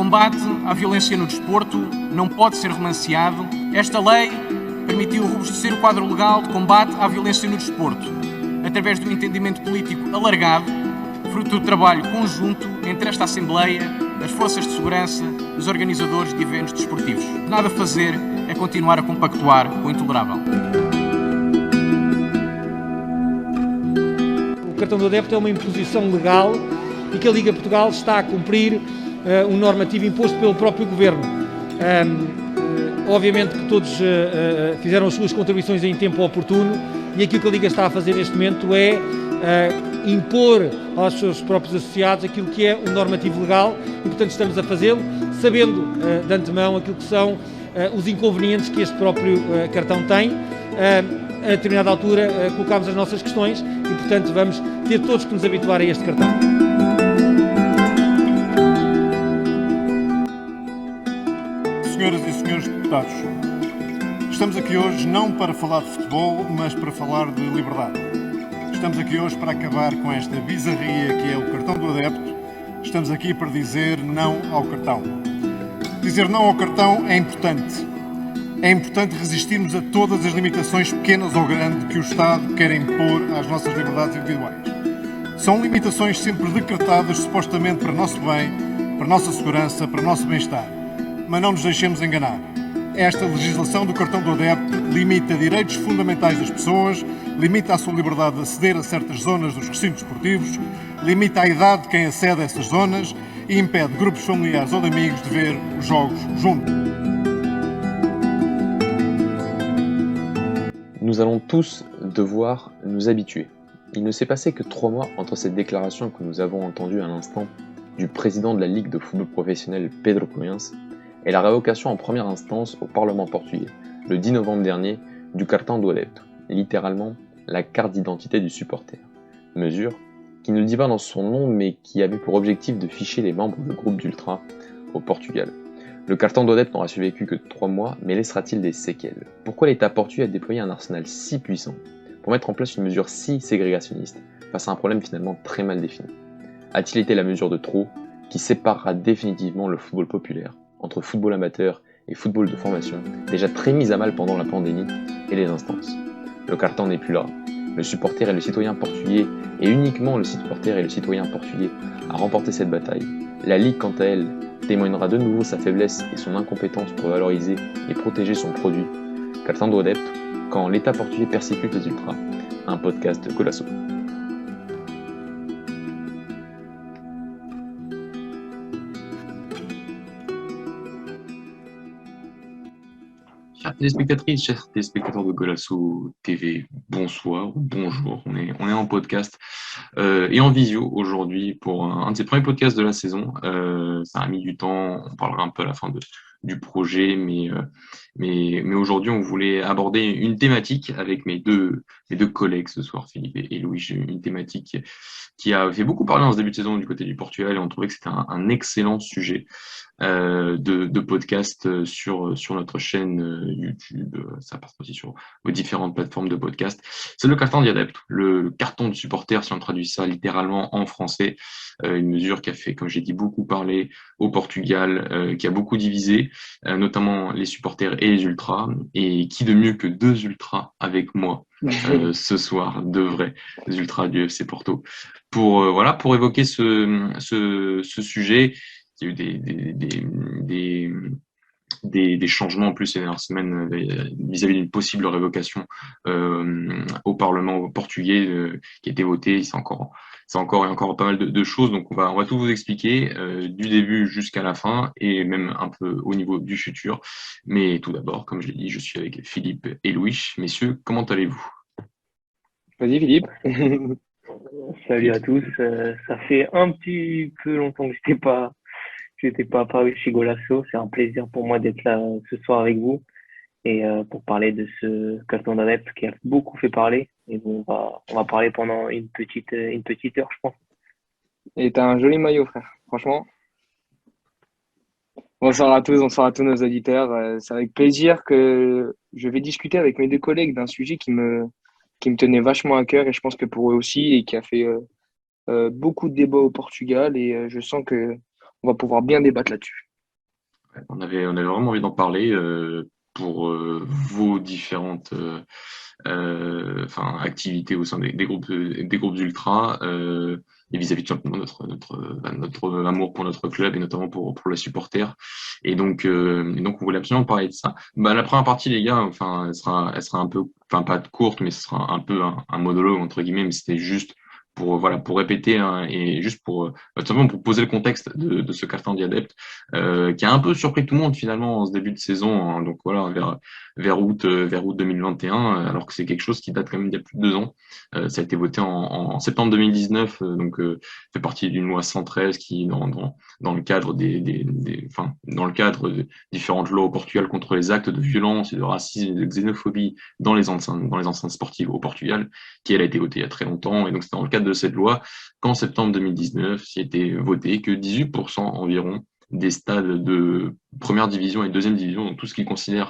combate à violência no desporto não pode ser romanceado. Esta lei permitiu robustecer o quadro legal de combate à violência no desporto, através de um entendimento político alargado, fruto do trabalho conjunto entre esta Assembleia, as forças de segurança e os organizadores de eventos desportivos. Nada a fazer é continuar a compactuar com o intolerável. O cartão do adepto é uma imposição legal e que a Liga Portugal está a cumprir um normativo imposto pelo próprio Governo. Obviamente que todos fizeram as suas contribuições em tempo oportuno e aquilo que a Liga está a fazer neste momento é impor aos seus próprios associados aquilo que é um normativo legal e, portanto, estamos a fazê-lo sabendo de antemão aquilo que são os inconvenientes que este próprio cartão tem. A determinada altura colocámos as nossas questões e, portanto, vamos ter todos que nos habituar a este cartão. Senhoras e senhores deputados, estamos aqui hoje não para falar de futebol, mas para falar de liberdade. Estamos aqui hoje para acabar com esta bizarria que é o cartão do adepto. Estamos aqui para dizer não ao cartão. Dizer não ao cartão é importante. É importante resistirmos a todas as limitações, pequenas ou grandes, que o Estado quer impor às nossas liberdades individuais. São limitações sempre decretadas supostamente para nosso bem, para nossa segurança, para nosso bem-estar. Mas não nos deixemos enganar. Esta legislação do cartão do adepto limita direitos fundamentais das pessoas, limita a sua liberdade de aceder a certas zonas dos recintos esportivos, limita a idade de quem acede a essas zonas e impede grupos familiares ou de amigos de ver os jogos juntos. Nous allons tous devoir nous habituer. Il ne s'est passé que 3 mois entre cette déclaration que nous avons entendue à l'instant du président de la Ligue de football professionnel Pedro Cunhas et la révocation en première instance au Parlement portugais, le 10 novembre dernier, du cartão do adepto, littéralement la carte d'identité du supporter. Mesure qui ne le dit pas dans son nom mais qui avait pour objectif de ficher les membres de groupes d'ultra au Portugal. Le cartão do adepto n'aura survécu que 3 mois, mais laissera-t-il des séquelles? Pourquoi l'État portugais a déployé un arsenal si puissant pour mettre en place une mesure si ségrégationniste face à un problème finalement très mal défini? A-t-il été la mesure de trop qui séparera définitivement le football populaire entre football amateur et football de formation, déjà très mis à mal pendant la pandémie, et les instances? Le cartão n'est plus là. Le supporter et le citoyen portugais, et uniquement le supporter et le citoyen portugais, a remporté cette bataille. La Ligue, quant à elle, témoignera de nouveau sa faiblesse et son incompétence pour valoriser et protéger son produit. Cartão do adepto, quand l'État portugais persécute les ultras. Un podcast de Golasso. Chers téléspectatrices, chers téléspectateurs de Golasso TV, bonsoir ou bonjour. On est en podcast et en visio aujourd'hui pour un de ces premiers podcasts de la saison. Ça a mis du temps, on parlera un peu à la fin du projet, mais aujourd'hui on voulait aborder une thématique avec mes deux collègues ce soir, Philippe et Louis. Une thématique qui a fait beaucoup parler en ce début de saison du côté du Portugal et on trouvait que c'était un excellent sujet de podcast sur notre chaîne YouTube. Ça passe aussi sur vos différentes plateformes de podcast. C'est le cartão do adepto, le carton du supporter, si on traduit ça littéralement en français. Une mesure qui a fait, comme j'ai dit, beaucoup parler au Portugal, qui a beaucoup divisé, notamment les supporters et les ultras. Et qui de mieux que 2 ultras avec moi ce soir, 2 vrais ultras du FC Porto, pour évoquer ce sujet. Il y a eu des changements en plus ces dernières semaines vis-à-vis d'une possible révocation au Parlement portugais qui a été voté. C'est encore pas mal de choses, donc on va tout vous expliquer du début jusqu'à la fin et même un peu au niveau du futur. Mais tout d'abord, comme je l'ai dit, je suis avec Philippe et Louis. Messieurs, comment allez-vous? Vas-y Philippe. Salut à tous. Ça fait un petit peu longtemps que j'étais pas apparu chez Golasso. C'est un plaisir pour moi d'être là ce soir avec vous et pour parler de ce cartão do adepto qui a beaucoup fait parler. Et bon, on va parler pendant une petite heure, je pense. Et t'as un joli maillot, frère. Franchement. Bonsoir à tous nos auditeurs. C'est avec plaisir que je vais discuter avec mes 2 collègues d'un sujet qui me tenait vachement à cœur et je pense que pour eux aussi et qui a fait beaucoup de débats au Portugal et je sens que on va pouvoir bien débattre là-dessus. On avait vraiment envie d'en parler pour vos différentes activités au sein des groupes ultras et vis-à-vis de simplement notre amour pour notre club et notamment pour les supporters. Et donc on voulait absolument parler de ça. La première partie, les gars, elle sera un peu, pas courte, mais ce sera un peu un monologue entre guillemets, mais c'était juste pour répéter hein, et juste pour tout simplement pour poser le contexte de ce carton d'adepte qui a un peu surpris tout le monde finalement en ce début de saison hein, donc voilà vers août 2021 alors que c'est quelque chose qui date quand même d'il y a plus de 2 ans. Ça a été voté en septembre 2019 fait partie d'une loi 113 qui dans le cadre dans le cadre de différentes lois au Portugal contre les actes de violence et de racisme et de xénophobie dans les enceintes sportives au Portugal, qui elle a été votée il y a très longtemps. Et donc c'est dans le cadre de cette loi qu'en septembre 2019, il a été voté que 18% environ des stades de première division et deuxième division, donc tout ce qui est considéré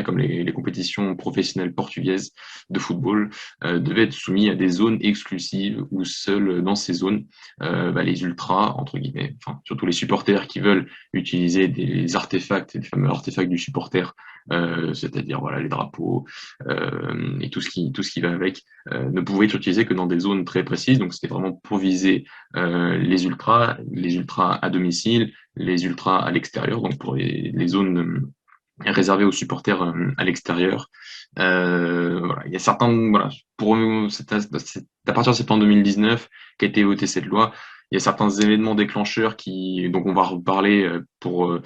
comme les compétitions professionnelles portugaises de football, devaient être soumis à des zones exclusives où seuls dans ces zones, les ultras, entre guillemets, enfin surtout les supporters qui veulent utiliser des artefacts, des fameux artefacts du supporter, c'est-à-dire voilà les drapeaux et tout ce qui va avec, ne pouvaient être utilisés que dans des zones très précises. Donc c'était vraiment pour viser les ultras à domicile, les ultras à l'extérieur, donc pour les zones réservées aux supporters à l'extérieur. Voilà, il y a certains, voilà, c'est à partir de septembre 2019 qu'a été votée cette loi. Il y a certains événements déclencheurs donc on va reparler pour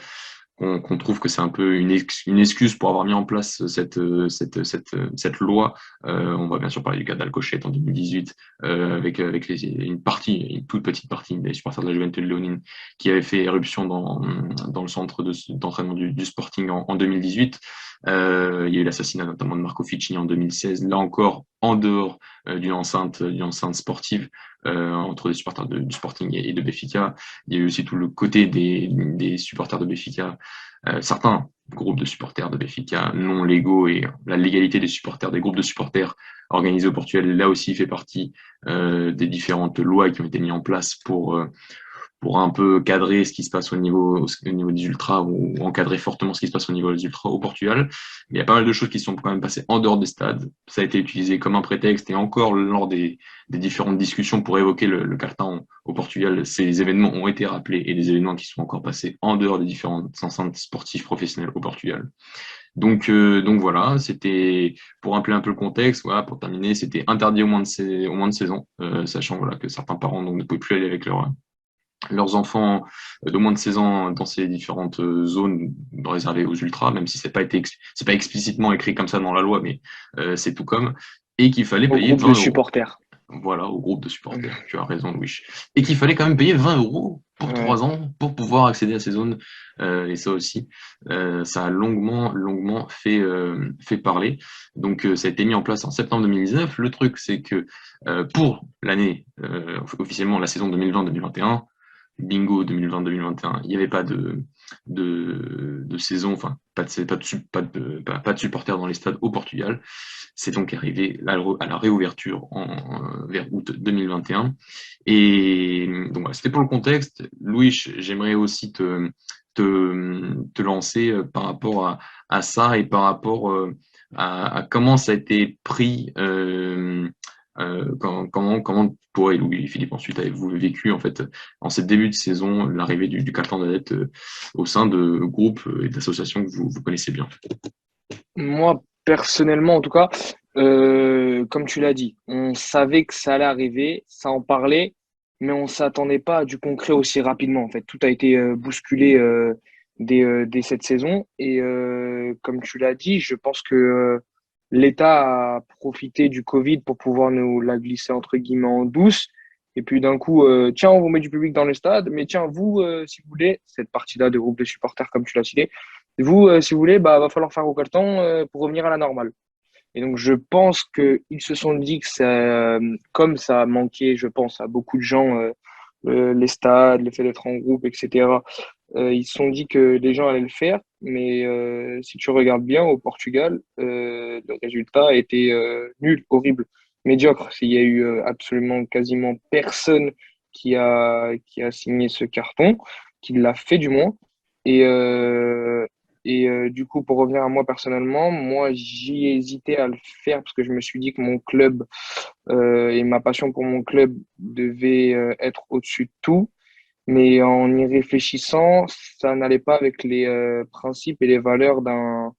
qu'on trouve que c'est un peu une excuse pour avoir mis en place cette loi. On va bien sûr parler du cas d'Alcochete en 2018, avec une toute petite partie des supporters de la Juventus de Léonine qui avait fait éruption dans le centre d'entraînement du Sporting en 2018. Il y a eu l'assassinat notamment de Marco Ficini en 2016, là encore en dehors d'une enceinte sportive entre les supporters du Sporting et de Benfica. Il y a eu aussi tout le côté des supporters de Benfica, certains groupes de supporters de Benfica non légaux, et la légalité des supporters, des groupes de supporters organisés au Portugal, là aussi fait partie des différentes lois qui ont été mises en place pour un peu cadrer ce qui se passe au niveau des ultras, ou encadrer fortement ce qui se passe au niveau des ultras au Portugal. Il y a pas mal de choses qui sont quand même passées en dehors des stades. Ça a été utilisé comme un prétexte, et encore lors des différentes discussions pour évoquer le carton au Portugal, ces événements ont été rappelés, et des événements qui sont encore passés en dehors des différentes enceintes sportives professionnelles au Portugal. Donc voilà, c'était pour rappeler un peu le contexte. Voilà, pour terminer, c'était interdit au moins de 16 ans, sachant voilà que certains parents donc ne pouvaient plus aller avec leurs enfants de moins de 16 ans dans ces différentes zones réservées aux ultras, même si c'est pas explicitement écrit comme ça dans la loi, mais c'est tout comme, et qu'il fallait payer 20 groupe de euros. supporters. Voilà, au groupe de supporters, tu as raison Louis. Et qu'il fallait quand même payer 20 euros pour 3 ans pour pouvoir accéder à ces zones. Et ça aussi, ça a longuement fait parler. Donc ça a été mis en place en septembre 2019. Le truc, c'est que pour l'année, officiellement la saison 2020-2021, bingo 2020-2021, il n'y avait pas de saison, enfin pas de supporters dans les stades au Portugal. C'est donc arrivé à la réouverture vers août 2021. Et donc voilà, c'était pour le contexte. Louis, j'aimerais aussi te lancer par rapport à ça, et par rapport à comment ça a été pris. Comment pour Louis et Philippe ensuite avez-vous vécu en fait en ce début de saison l'arrivée du carton d'adepte au sein de groupes et d'associations que vous connaissez bien? Moi, personnellement, en tout cas, comme tu l'as dit, on savait que ça allait arriver, ça en parlait, mais on s'attendait pas à du concret aussi rapidement. En fait, tout a été bousculé dès cette saison. Et comme tu l'as dit, je pense que l'État a profité du Covid pour pouvoir nous la glisser entre guillemets en douce. Et puis d'un coup, tiens, on vous met du public dans le stade, mais tiens, vous, si vous voulez, cette partie-là de groupe de supporters, comme tu l'as cité, vous, si vous voulez, va falloir faire au carton pour revenir à la normale. Et donc, je pense qu'ils se sont dit que comme ça a manqué, je pense, à beaucoup de gens, les stades, le fait d'être en groupe, etc., ils se sont dit que les gens allaient le faire. Mais si tu regardes bien, au Portugal, le résultat a été nul, horrible, médiocre. Il y a eu absolument quasiment personne qui a signé ce carton, qui l'a fait du moins. Et, du coup, pour revenir à moi personnellement, moi, j'y ai hésité à le faire parce que je me suis dit que mon club et ma passion pour mon club devait être au-dessus de tout. Mais en y réfléchissant, ça n'allait pas avec les principes et les valeurs d'un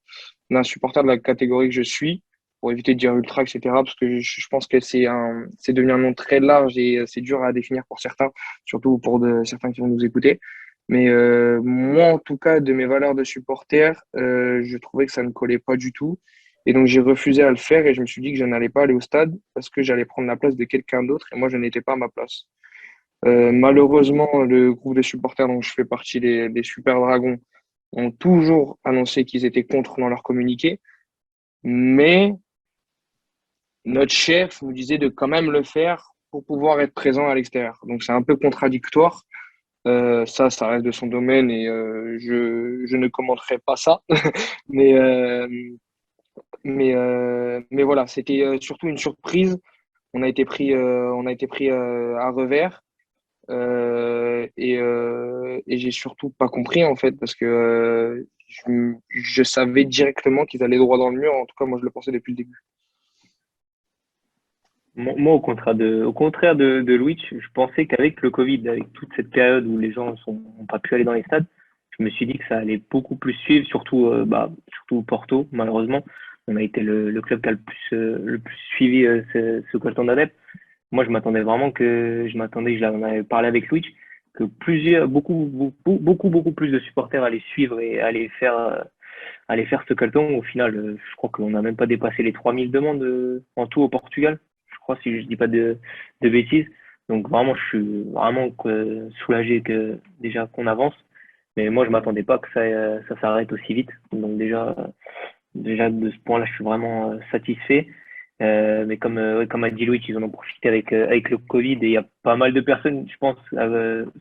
supporter de la catégorie que je suis, pour éviter de dire ultra, etc. Parce que je pense que c'est devenu un nom très large et c'est dur à définir pour certains, surtout pour certains qui vont nous écouter. Mais moi, en tout cas, de mes valeurs de supporter, je trouvais que ça ne collait pas du tout. Et donc, j'ai refusé à le faire et je me suis dit que je n'allais pas aller au stade parce que j'allais prendre la place de quelqu'un d'autre et moi, je n'étais pas à ma place. Malheureusement, le groupe de supporters dont je fais partie, les Super Dragons, ont toujours annoncé qu'ils étaient contre dans leur communiqué, mais notre chef nous disait de quand même le faire pour pouvoir être présent à l'extérieur. Donc c'est un peu contradictoire. Ça reste de son domaine et je ne commenterai pas ça. Mais, euh, mais voilà, c'était surtout une surprise. On a été pris à revers. Et j'ai surtout pas compris en fait parce que je savais directement qu'ils allaient droit dans le mur. En tout cas, moi je le pensais depuis le début. Moi, au contraire de Louis, je pensais qu'avec le Covid, avec toute cette période où les gens n'ont pas pu aller dans les stades, je me suis dit que ça allait beaucoup plus suivre, surtout, surtout Porto, malheureusement. On a été le club qui a le plus suivi ce collectif d'adeptes. Moi, je l'en avais parlé avec Louis, que beaucoup plus de supporters allaient suivre et allaient faire ce collectif. Au final, je crois qu'on n'a même pas dépassé les 3000 demandes en tout au Portugal, je crois, si je dis pas de bêtises. Donc vraiment, je suis vraiment soulagé que déjà qu'on avance. Mais moi, je m'attendais pas que ça s'arrête aussi vite. Donc déjà de ce point-là, je suis vraiment satisfait. Mais comme a dit Louis, ils en ont profité avec le Covid et il y a pas mal de personnes, je pense,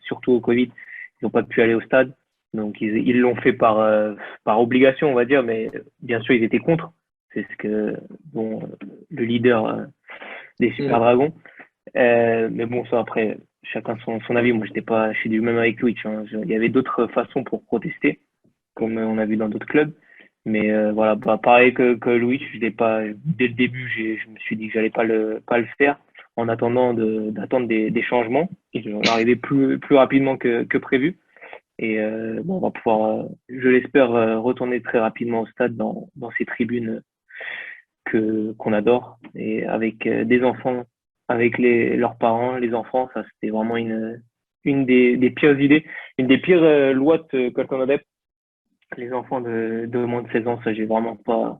surtout au Covid, ils n'ont pas pu aller au stade. Donc ils l'ont fait par obligation, on va dire, mais bien sûr, ils étaient contre. C'est ce que le leader des Super Dragons. Mais bon, ça après, chacun son avis. Moi, je suis du même avec Louis. Hein. Il y avait d'autres façons pour protester, comme on a vu dans d'autres clubs. Mais voilà, pareil que Louis, je l'ai pas dès le début, je me suis dit que j'allais pas le faire en attendant d'attendre des changements. Ils vont arriver plus rapidement que prévu. Et on va pouvoir, je l'espère, retourner très rapidement au stade dans ces tribunes qu'on adore et avec des enfants, avec leurs parents, les enfants. Ça, c'était vraiment une des pires idées, une des pires lois de Colton Adep. Les enfants de moins de 16 ans, ça, j'ai vraiment pas,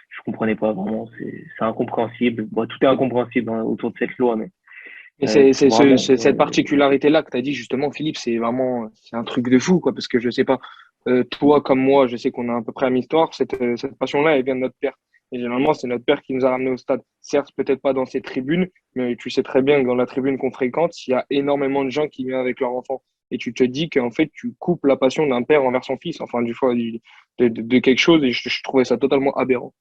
je comprenais pas vraiment. C'est incompréhensible. Bon, tout est incompréhensible autour de cette loi, mais Et vraiment, cette particularité-là que tu as dit justement, Philippe, c'est un truc de fou, quoi, parce que je sais pas, toi comme moi, je sais qu'on a à peu près la même histoire. Cette passion-là, elle vient de notre père. Et généralement, c'est notre père qui nous a ramenés au stade. Certes, peut-être pas dans ces tribunes, mais tu sais très bien que dans la tribune qu'on fréquente, il y a énormément de gens qui viennent avec leurs enfants. Et tu te dis qu'en fait, tu coupes la passion d'un père envers son fils, enfin, du fois, de quelque chose, et je trouvais ça totalement aberrant.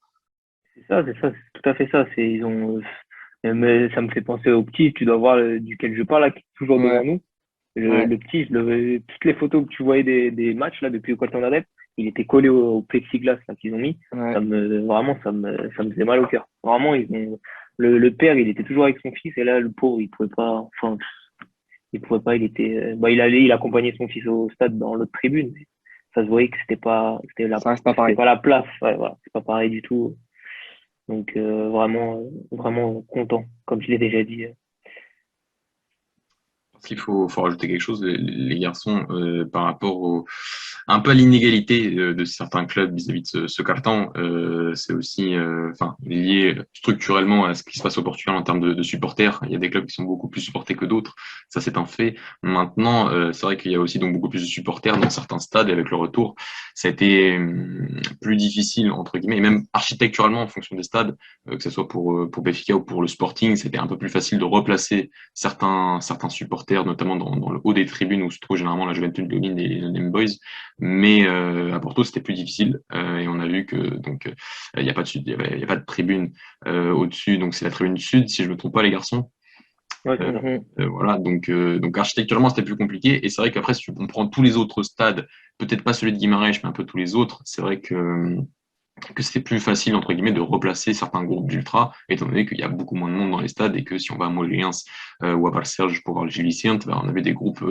c'est tout à fait ça. Ils ont, mais ça me fait penser au petit, tu dois voir duquel je parle, là, qui est toujours devant Ouais, nous. ouais, Le petit, toutes les photos que tu voyais des matchs, là, depuis le Colton Adep, il était collé au plexiglas, là, qu'ils ont mis. ouais. Vraiment, ça me faisait mal au cœur. Vraiment, le père, il était toujours avec son fils, et là, le pauvre, il pouvait pas, enfin, il pouvait pas, il accompagnait son fils au stade dans l'autre tribune. Mais ça se voyait que Ça reste pas c'était pareil. pas la place. Ouais, voilà, c'est pas pareil du tout. Donc, vraiment content, comme je l'ai déjà dit. Parce qu'il faut rajouter quelque chose, les garçons, par rapport un peu à l'inégalité de certains clubs vis-à-vis de ce carton, c'est aussi lié structurellement à ce qui se passe au Portugal en termes de supporters. Il y a des clubs qui sont beaucoup plus supportés que d'autres, ça c'est un fait. Maintenant, c'est vrai qu'il y a aussi donc beaucoup plus de supporters dans certains stades et avec le retour, ça a été plus difficile, entre guillemets, et même architecturalement en fonction des stades, que ce soit pour Benfica ou pour le Sporting, c'était un peu plus facile de replacer certains supporters, notamment dans le haut des tribunes où se trouve généralement la Juventude de Turin et les Name Boys. Mais à Porto, c'était plus difficile. Et on a vu que donc il y a pas de tribune au-dessus, donc c'est la tribune sud, si je me trompe pas, les garçons. Ouais, c'est ça. Voilà, donc architecturalement c'était plus compliqué. Et c'est vrai qu'après, si on prend tous les autres stades, peut-être pas celui de Guimarães, mais un peu tous les autres, c'est vrai que c'était plus facile, entre guillemets, de replacer certains groupes d'ultra, étant donné qu'il y a beaucoup moins de monde dans les stades et que si on va à Moreirense ou à Barcelone pour voir le Gil Vicente, on avait des groupes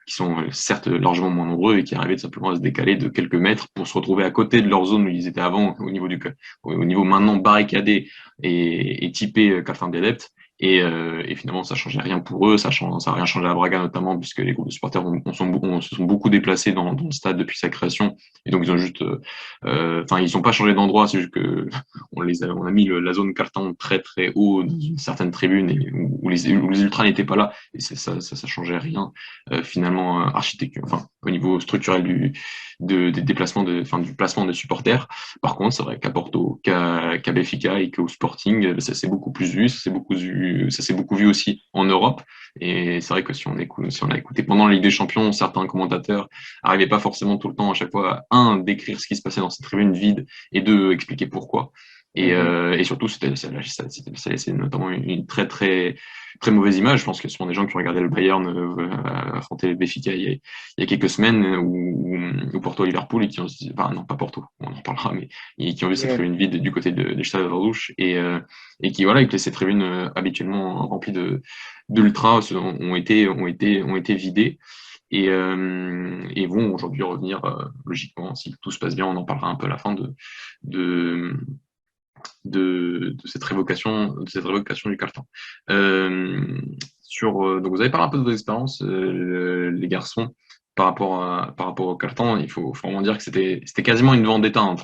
qui sont certes largement moins nombreux et qui arrivaient tout simplement à se décaler de quelques mètres pour se retrouver à côté de leur zone où ils étaient avant, au niveau maintenant barricadé et typé Carthan d'Adeptes. Et finalement, ça changeait rien pour eux, ça a rien changé à Braga notamment, puisque les groupes de supporters se sont beaucoup déplacés dans le stade depuis sa création. Et donc, ils ont juste ils n'ont pas changé d'endroit, c'est juste que on a mis la zone carton très très haut dans une certaine tribune où les ultras n'étaient pas là, et ça changeait rien finalement architecture, au niveau structurel des déplacements du placement des supporters. Par contre, c'est vrai qu'à Porto, qu'à Benfica et qu'au Sporting, ça s'est beaucoup plus vu, ça s'est beaucoup vu aussi en Europe. Et c'est vrai que si on a écouté pendant la Ligue des Champions, certains commentateurs n'arrivaient pas forcément tout le temps à chaque fois, décrire ce qui se passait dans ces tribunes vides et deux, expliquer pourquoi. Et surtout, ça laissait notamment une très, très, très mauvaise image. Je pense que ce sont des gens qui ont regardé le Bayern affronter le Benfica il y a quelques semaines ou Porto-Liverpool et qui ont dit, non, pas Porto, on en parlera, mais qui ont vu cette tribune vide du côté des Stade de Rouge et qui, voilà, et que ces tribunes habituellement remplies d'ultras ont été vidées. Et vont aujourd'hui revenir logiquement, si tout se passe bien, on en parlera un peu à la fin de cette révocation du carton. Donc vous avez parlé un peu de vos expériences, les garçons, par rapport au carton. Il faut vraiment dire que c'était quasiment une vendetta. À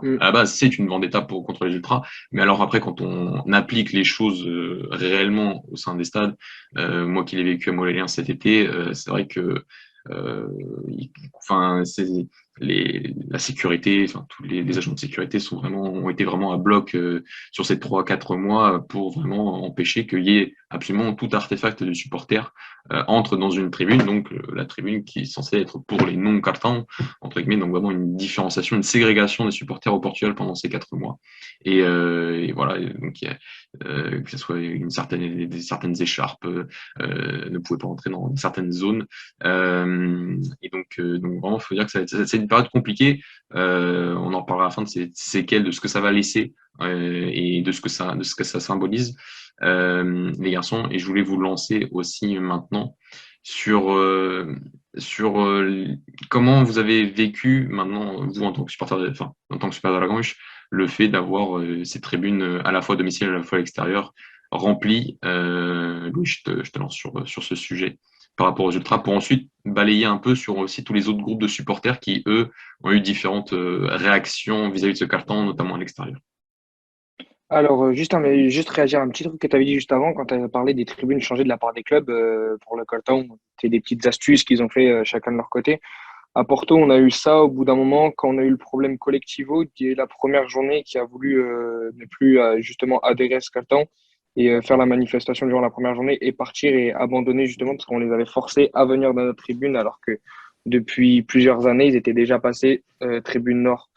la base, c'est une vendetta contre les ultras, mais alors après, quand on applique les choses réellement au sein des stades, moi qui l'ai vécu à Montpellier cet été, c'est vrai que la sécurité, tous les agents de sécurité ont été vraiment à bloc sur ces 3-4 mois pour vraiment empêcher qu'il y ait absolument tout artefact du supporter entre dans une tribune, donc la tribune qui est censée être pour les non-cartons, entre guillemets, donc vraiment une différenciation, une ségrégation des supporters au Portugal pendant ces 4 mois. Et voilà, donc que ce soit certaines écharpes ne pouvaient pas entrer dans certaines zones. Et donc vraiment, il faut dire que c'est une période compliquée. On en parlera à la fin de ces séquelles, de ce que ça va laisser et de ce que ça symbolise, les garçons. Et je voulais vous lancer aussi maintenant sur comment vous avez vécu maintenant, vous en tant que supporter de la Grange, le fait d'avoir ces tribunes à la fois à domicile et à la fois à l'extérieur remplies. Louis, je te lance sur ce sujet par rapport aux ultras, pour ensuite balayer un peu sur aussi tous les autres groupes de supporters qui, eux, ont eu différentes réactions vis-à-vis de ce carton, notamment à l'extérieur. Alors, juste réagir à un petit truc que tu avais dit juste avant, quand tu as parlé des tribunes changées de la part des clubs pour le carton. C'est des petites astuces qu'ils ont fait chacun de leur côté. À Porto, on a eu ça au bout d'un moment, quand on a eu le problème collectivo, qui est la première journée qui a voulu ne plus justement adhérer à ce carton et faire la manifestation durant la première journée et partir et abandonner justement parce qu'on les avait forcés à venir dans notre tribune alors que depuis plusieurs années, ils étaient déjà passés tribune nord.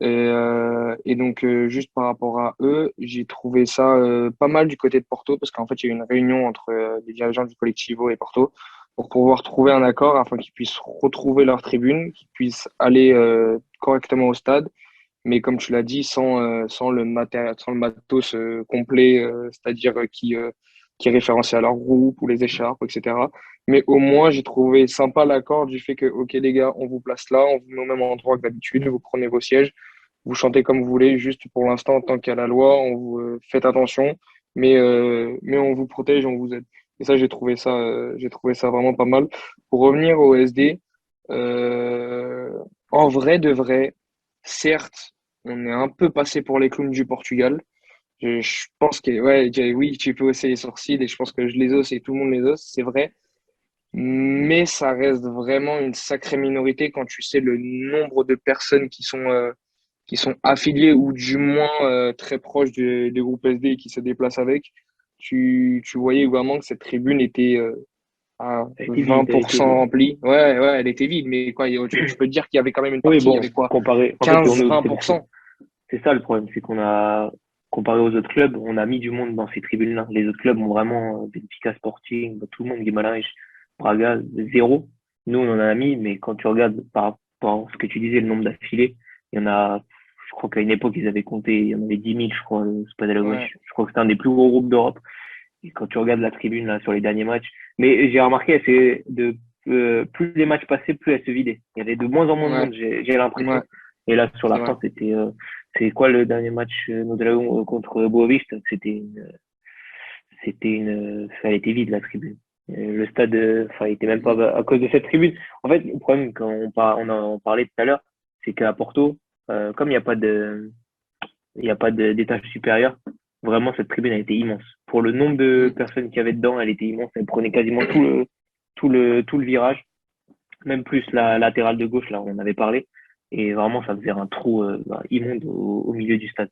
Et donc, juste par rapport à eux, j'ai trouvé ça pas mal du côté de Porto parce qu'en fait, il y a eu une réunion entre les dirigeants du Collectivo et Porto pour pouvoir trouver un accord afin qu'ils puissent retrouver leur tribune, qu'ils puissent aller correctement au stade. Mais comme tu l'as dit, sans le matos complet, c'est-à-dire qui est référencé à leur groupe ou les écharpes, etc. Mais au moins, j'ai trouvé sympa l'accord du fait que, OK, les gars, on vous place là, on vous met au même endroit que d'habitude, vous prenez vos sièges, vous chantez comme vous voulez, juste pour l'instant, tant qu'il y a la loi, on vous faites attention, mais on vous protège, on vous aide. Et ça, j'ai trouvé ça vraiment pas mal. Pour revenir au SD, en vrai de vrai, certes, on est un peu passé pour les clowns du Portugal. Je pense que, oui, tu peux hausser les sourcils et je pense que je les hausse et tout le monde les hausse, c'est vrai. Mais ça reste vraiment une sacrée minorité quand tu sais le nombre de personnes qui sont affiliées ou du moins très proches du groupe SD et qui se déplacent avec. Tu voyais vraiment que cette tribune était à 20% remplie. Ouais, elle était vide, mais quoi, je peux te dire qu'il y avait quand même une partie, il y avait quoi, comparé, 15-20%. C'est ça le problème, c'est qu'on a comparé aux autres clubs, on a mis du monde dans ces tribunes-là. Les autres clubs ont vraiment Benfica, Sporting, tout le monde, Guimarães, Braga, zéro. Nous, on en a mis, mais quand tu regardes par rapport à ce que tu disais, le nombre d'affilés, il y en a, je crois qu'à une époque, ils avaient compté, il y en avait 10 000, je crois, le Stade de la Gauche. Ouais. Je crois que c'était un des plus gros groupes d'Europe. Et quand tu regardes la tribune, là, sur les derniers matchs, mais j'ai remarqué, plus les matchs passaient, plus elle se vidait. Il y avait de moins en moins de Ouais. monde, j'ai l'impression. Ouais. Et là, sur C'est la vrai. fin, c'est quoi le dernier match, no Dragão contre Boavista? Ça a été vide, la tribune. Le stade, enfin, il était même pas à cause de cette tribune. En fait, le problème, quand on en parlait tout à l'heure, c'est qu'à Porto, comme il y a pas d'étage supérieur, vraiment, cette tribune a été immense. Pour le nombre de personnes qu'il y avait dedans, elle était immense. Elle prenait quasiment tout le virage, même plus la latérale de gauche, là, on en avait parlé. Et vraiment, ça faisait un trou immonde au milieu du stade.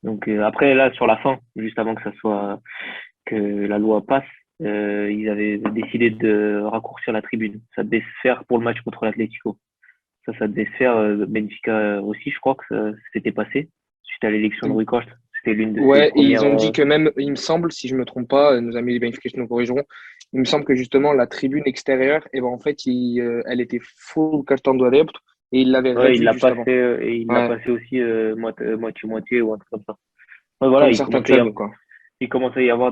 Donc après, là, sur la fin, juste avant que la loi passe, ils avaient décidé de raccourcir la tribune. Ça devait se faire pour le match contre l'Atlético. Ça devait se faire. Benfica aussi, je crois que ça s'était passé suite à l'élection de Rui Costa. C'était l'une de ses Ouais, et ils premières. ont dit que même, il me semble, si je me trompe pas, nos amis des Benfica nous corrigeront, il me semble que justement la tribune extérieure, eh ben, en fait, elle était full cartão do adepto et il l'avait Ouais, il réduit l'a juste avant. passé et il l'a Ouais, passé aussi moitié ou un truc comme ça. Ouais, voilà, comme certains clubs, quoi. il commençait à y avoir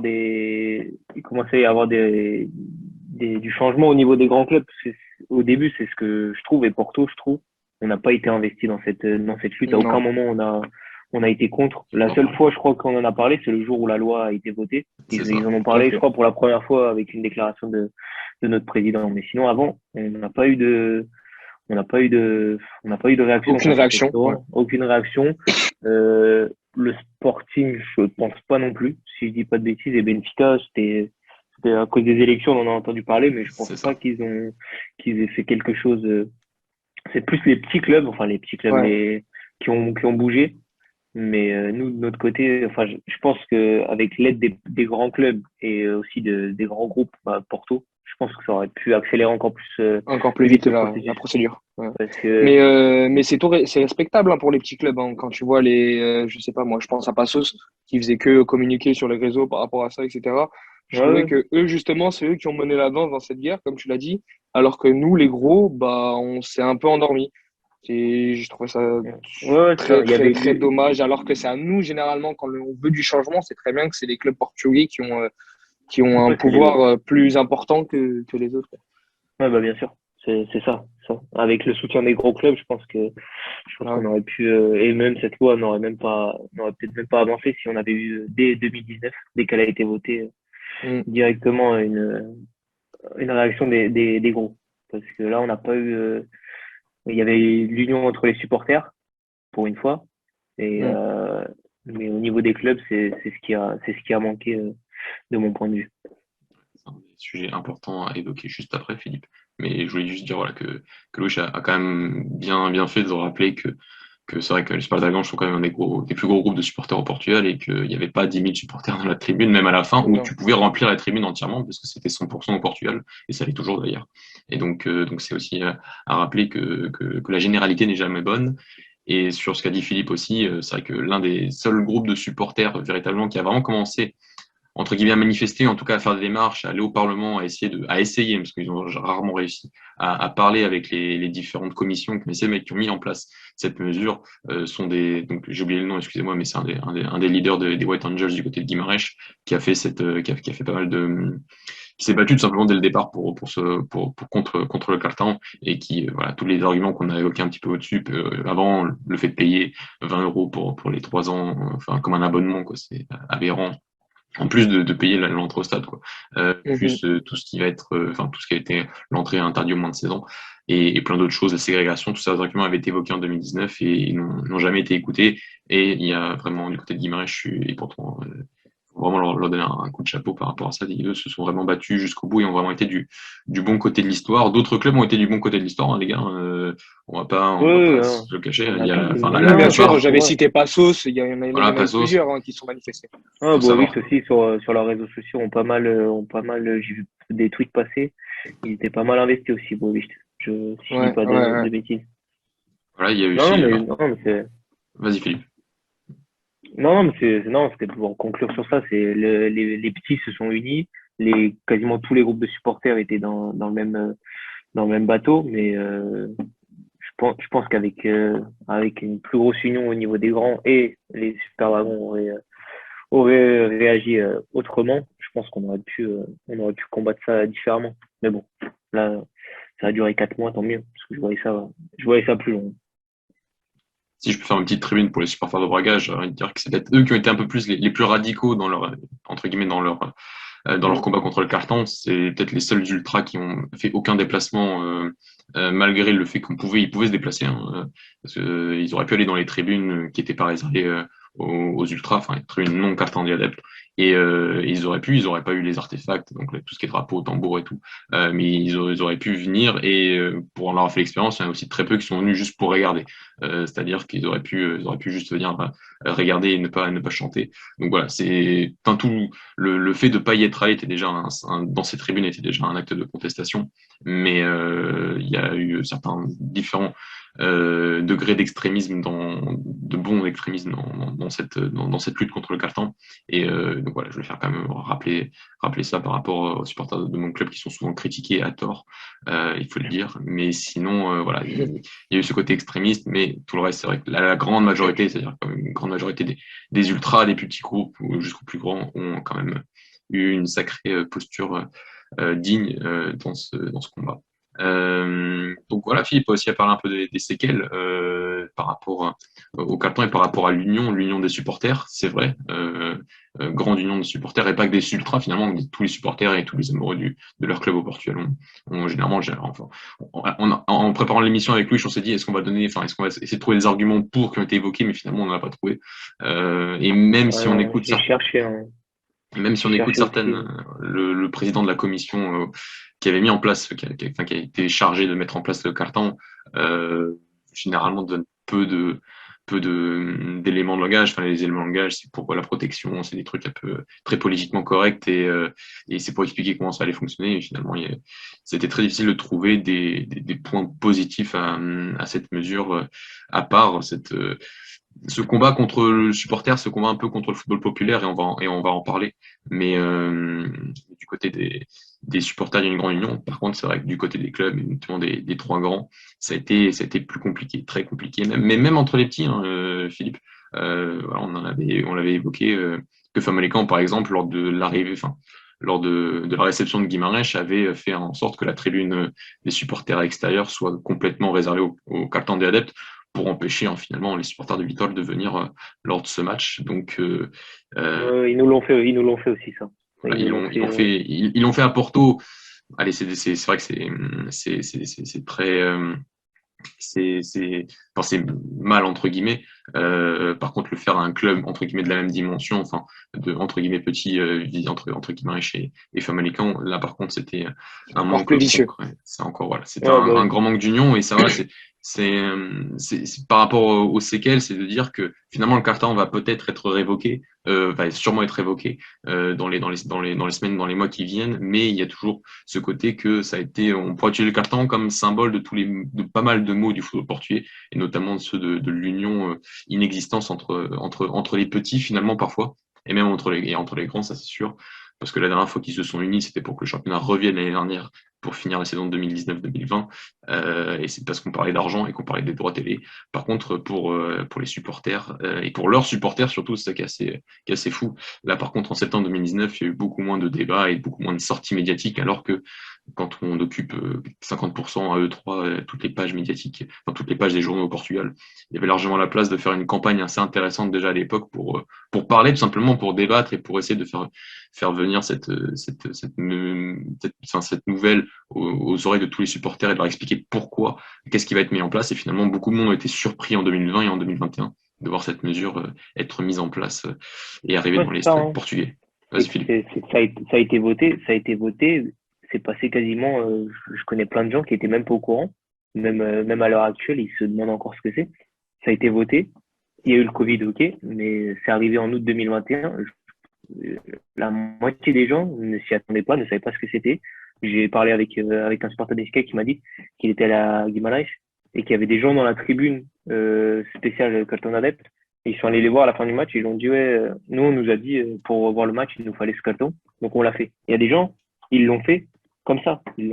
du changement au niveau des grands clubs. Au début, c'est ce que je trouve, et Porto, je trouve, on n'a pas été investi dans cette lutte. À aucun Non, moment on a été contre. La seule fois, je crois qu'on en a parlé, c'est le jour où la loi a été votée. C'est ça. Ils en ont tout à parlé, je fait. crois, pour la première fois avec une déclaration de notre président. Mais sinon, avant, on n'a pas eu de réaction Aucune contre cette réaction. Ouais. loi, aucune réaction. Le Sporting, je pense pas non plus, si je dis pas de bêtises. Et Benfica, c'était à cause des élections, on en a entendu parler, mais je pense C'est ça. pas qu'ils aient fait quelque chose. C'est plus les petits clubs, enfin les petits clubs, Ouais. qui ont bougé. Mais nous, de notre côté, enfin, je pense que avec l'aide des grands clubs et aussi des grands groupes, Porto, je pense que ça aurait pu accélérer encore Encore plus plus vite vite le la processus. procédure. Ouais. Parce que Mais c'est respectable, hein, pour les petits clubs, hein. Quand tu vois je sais pas, moi, je pense à Passos, qui faisait que communiquer sur les réseaux par rapport à ça, etc. Je ouais, trouvais ouais. que eux, justement, c'est eux qui ont mené la danse dans cette guerre, comme tu l'as dit, alors que nous, les gros, bah, on s'est un peu endormis. Et je trouvais ça Ouais, c'est ça. très, Il y très, avait très dommage, alors que c'est à nous, généralement, quand on veut du changement, c'est très bien que c'est les clubs portugais qui ont un ouais, c'est les pouvoir plus important que les autres. ouais, bien sûr. C'est ça, ça. Avec le soutien des gros clubs, je pense Ouais. qu'on aurait pu et même cette loi n'aurait peut-être même pas avancé si on avait eu dès 2019, dès qu'elle a été votée, Mm. directement une réaction des gros. Parce que là, on n'a pas eu il y avait l'union entre les supporters pour une fois Mm. mais au niveau des clubs, c'est ce qui a manqué de mon point de vue. C'est un sujet important à évoquer juste après, Philippe. Mais je voulais juste dire voilà, que Louis a quand même bien fait de rappeler que c'est vrai que les Spartagans sont quand même un des plus gros groupes de supporters au Portugal et qu'il n'y avait pas 10 000 supporters dans la tribune, même à la fin, où Non. tu pouvais remplir la tribune entièrement, parce que c'était 100% au Portugal, et ça l'est toujours d'ailleurs. Et donc c'est aussi à rappeler que la généralité n'est jamais bonne. Et sur ce qu'a dit Philippe aussi, c'est vrai que l'un des seuls groupes de supporters véritablement qui a vraiment commencé entre guillemets, à manifester, en tout cas à faire des démarches, à aller au Parlement, à essayer, parce qu'ils ont rarement réussi, à parler avec les différentes commissions, mais ces mecs qui ont mis en place cette mesure sont donc j'ai oublié le nom, excusez-moi, mais c'est un des leaders des White Angels du côté de Guimarães, qui a fait qui a fait pas mal qui s'est battu tout simplement dès le départ contre le carton et qui, voilà, tous les arguments qu'on a évoqués un petit peu au-dessus, avant le fait de payer 20 euros pour les 3 ans, enfin, comme un abonnement, quoi, c'est aberrant. En plus de payer l'entrée au stade, quoi. Plus tout ce qui va être, tout ce qui a été l'entrée interdite au moins de 16 ans et plein d'autres choses, la ségrégation, tous ces arguments avaient été évoqués en 2019 et n'ont jamais été écoutés. Et il y a vraiment du côté de Guimarães, et pourtant, faut vraiment leur donner un coup de chapeau par rapport à ça. Eux se sont vraiment battus jusqu'au bout et ont vraiment été du bon côté de l'histoire. D'autres clubs ont été du bon côté de l'histoire, hein, les gars. On va pas Hein. se le cacher. On Il a y a, tous enfin, Oui, la bien sûr, plupart, j'avais cité Passos, il y en a eu Passos, plusieurs, hein, qui sont manifestés. Ah, faut savoir. Boavista aussi sur leurs réseaux sociaux ont pas mal, j'ai vu des tweets passer. Ils étaient pas mal investis aussi, Boavista. Si je dis Ouais, pas ouais, ouais. de bêtises. Voilà, il y a eu Non, aussi. mais, non, mais c'est, Vas-y, Philippe. Non, mais non, c'était pour conclure sur ça. Les petits se sont unis. Quasiment tous les groupes de supporters étaient dans le même bateau, mais je pense avec une plus grosse union au niveau des grands et les Super Dragons auraient réagi autrement. Je pense on aurait pu combattre ça différemment. Mais bon, là, ça a duré 4 mois, tant mieux, parce que je voyais ça plus long. Si je peux faire une petite tribune pour les supporters de Braga, j'ai envie de dire que c'est peut-être eux qui ont été un peu plus les plus radicaux dans leur, entre guillemets, dans leur combat contre le carton. C'est peut-être les seuls ultras qui ont fait aucun déplacement, malgré le fait ils pouvaient se déplacer, hein, parce que, ils auraient pu aller dans les tribunes qui n'étaient pas réservées aux ultras, enfin les tribunes non cartandais adeptes. Et ils auraient pas eu les artefacts, donc tout ce qui est drapeau, tambour et tout. Mais ils auraient pu venir et pour en avoir fait l'expérience, il y en a aussi très peu qui sont venus juste pour regarder. C'est-à-dire ils auraient pu juste venir regarder et ne pas chanter. Donc voilà, c'est tout le fait de pas y être allé était déjà dans ces tribunes était déjà un acte de contestation, mais il y a eu certains différents degrés d'extrémisme de bon extrémisme dans cette lutte contre le carton. Et donc voilà, je vais faire quand même rappeler ça par rapport aux supporters de mon club qui sont souvent critiqués à tort, il faut le dire. Mais sinon, voilà, il y a eu ce côté extrémiste, mais tout le reste, c'est vrai que la grande majorité, c'est-à-dire quand même une grande majorité des ultras, des petits groupes jusqu'aux plus grands, ont quand même eu une sacrée posture digne dans ce combat. Donc voilà, Philippe a aussi à parler un peu des séquelles par rapport au carton et par rapport à l'union des supporters, c'est vrai, grande union des supporters et pas que des ultras finalement, tous les supporters et tous les amoureux de leur club au Portugal généralement, enfin, en préparant l'émission avec Louis, on s'est dit est-ce qu'on va essayer de trouver des arguments pour qui ont été évoqués, mais finalement on n'en a pas trouvé. Et même si on écoute J'ai cherché, hein. même si on J'ai écoute cherché aussi. le président de la commission qui avait mis en place, qui a été chargé de mettre en place le carton, généralement donne peu d'éléments de langage. Enfin, les éléments de langage, c'est pour la protection, c'est des trucs un peu très politiquement corrects et c'est pour expliquer comment ça allait fonctionner. Et finalement, c'était très difficile de trouver des points positifs à cette mesure, à part ce combat contre le supporter, ce combat un peu contre le football populaire, et on va en parler. Mais du côté des supporters, il y a une grande union. Par contre, c'est vrai que du côté des clubs, et notamment des trois grands, ça a été plus compliqué, très compliqué. Mais même entre les petits, hein, Philippe, voilà, on l'avait évoqué, que Famalicão, par exemple, lors de l'arrivée, enfin, lors de la réception de Guimarães, avait fait en sorte que la tribune des supporters extérieurs soit complètement réservée aux cartons des adeptes pour empêcher finalement les supporters de Vitória de venir lors de ce match. Donc Ils nous l'ont fait aussi, ça. voilà, Ils nous l'ont fait. ils l'ont fait à Porto. Allez, c'est vrai que c'est très enfin, c'est mal entre guillemets. Par contre, le faire à un club entre guillemets de la même dimension, enfin de entre guillemets petit, entre Guimarães et Famalicão, là par contre c'était un Encore plus manque vicieux. concret. C'est encore voilà, c'était Ouais, bah un oui. grand manque d'union et ça voilà, c'est par rapport aux séquelles, c'est de dire que finalement le carton va peut-être être révoqué, va sûrement être révoqué dans les semaines, dans les mois qui viennent, mais il y a toujours ce côté que ça a été, on pourrait utiliser le carton comme symbole de pas mal de mots du football portugais, et notamment de ceux de l'union inexistence entre les petits finalement parfois, et même entre les grands, ça c'est sûr, parce que la dernière fois qu'ils se sont unis, c'était pour que le championnat revienne l'année dernière pour finir la saison 2019-2020, et c'est parce qu'on parlait d'argent et qu'on parlait des droits télé. Par contre, pour les supporters, et pour leurs supporters surtout, c'est ça qui est assez fou. Là, par contre, en septembre 2019, il y a eu beaucoup moins de débats et beaucoup moins de sorties médiatiques, alors que quand on occupe 50% à E3, toutes les pages médiatiques, enfin, toutes les pages des journaux au Portugal, il y avait largement la place de faire une campagne assez intéressante déjà à l'époque pour parler, tout simplement pour débattre et pour essayer de faire venir cette nouvelle aux oreilles de tous les supporters et de leur expliquer pourquoi, qu'est-ce qui va être mis en place. Et finalement, beaucoup de monde a été surpris en 2020 et en 2021 de voir cette mesure être mise en place et arriver Ouais, dans les c'est ça, stades hein. portugais. Vas-y, Philippe. Ça a été voté, c'est passé quasiment. Je connais plein de gens qui étaient même pas au courant, même à l'heure actuelle, ils se demandent encore ce que c'est. Ça a été voté. Il y a eu le Covid, ok, mais c'est arrivé en août 2021. La moitié des gens ne s'y attendaient pas, ne savaient pas ce que c'était. J'ai parlé avec un supporter d'Escape qui m'a dit qu'il était à la Guimarães et qu'il y avait des gens dans la tribune spéciale Carton Adept Ils sont allés les voir à la fin du match, ils ont dit, ouais, nous, on nous a dit, pour revoir le match, il nous fallait ce carton. Donc, on l'a fait. Il y a des gens, ils l'ont fait comme ça. Il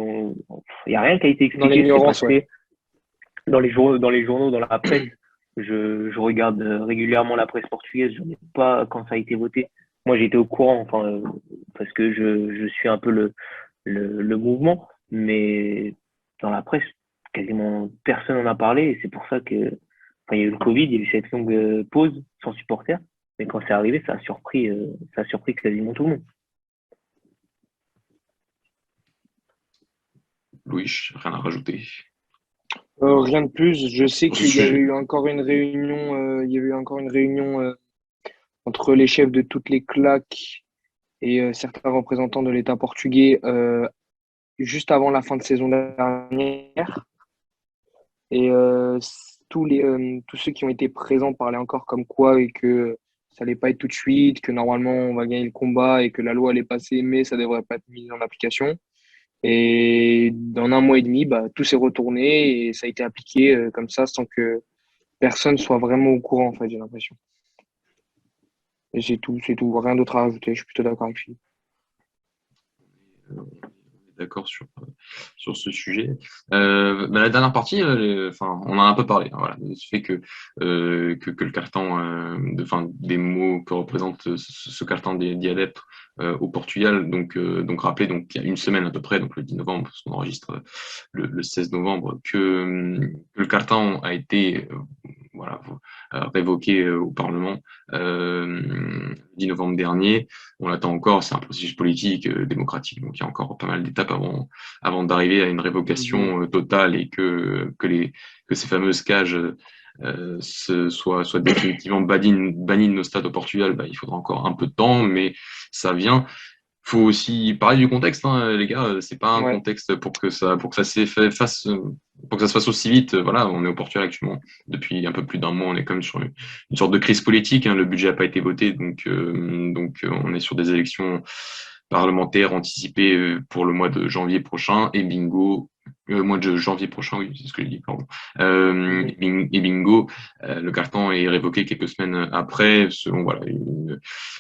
n'y a rien qui a été Dans expliqué. l'ignorance, ouais. Dans les journaux, dans la presse. Je regarde régulièrement la presse portugaise. Je ne sais pas quand ça a été voté. Moi, j'étais au courant, parce que je suis un peu le mouvement. Mais dans la presse, quasiment personne n'en a parlé. Et c'est pour ça que, il y a eu le Covid, il y a eu cette longue pause sans supporters. Mais quand c'est arrivé, ça a surpris quasiment tout le monde. Louis, rien à rajouter. Rien de plus. Je sais Pour ce qu'il y avait sujet. eu encore une réunion, entre les chefs de toutes les claques et certains représentants de l'État portugais juste avant la fin de saison dernière. Et tous ceux qui ont été présents parlaient encore comme quoi et que ça allait pas être tout de suite, que normalement on va gagner le combat et que la loi allait passer, mais ça devrait pas être mis en application. Et dans 1 mois et demi, tout s'est retourné et ça a été appliqué comme ça sans que personne soit vraiment au courant, en fait, j'ai l'impression. Et c'est tout, rien d'autre à rajouter, je suis plutôt d'accord avec Philippe. On est d'accord sur ce sujet. La dernière partie, on en a un peu parlé, hein, voilà, ce fait que le carton, des mots que représente ce carton des adeptes au Portugal, donc rappelez, donc il y a une semaine à peu près, donc le 10 novembre, parce qu'on enregistre le 16 novembre, que le carton a été révoqué au Parlement le 10 novembre dernier. On l'attend encore, c'est un processus politique, démocratique, donc il y a encore pas mal d'étapes avant d'arriver à une révocation totale et que ces fameuses cages soient définitivement bannies de nos stades au Portugal. Il faudra encore un peu de temps, mais ça vient. Faut aussi parler du contexte, hein, les gars. C'est pas un Ouais. contexte pour que ça se fasse aussi vite. Voilà, on est au Portugal actuellement depuis un peu plus d'un mois. On est quand même sur une sorte de crise politique, hein. Le budget n'a pas été voté, donc on est sur des élections parlementaires anticipées pour le mois de janvier prochain. Et bingo, mois de janvier prochain, oui, c'est ce que j'ai dit, pardon. Et bingo, le carton est révoqué quelques semaines après, selon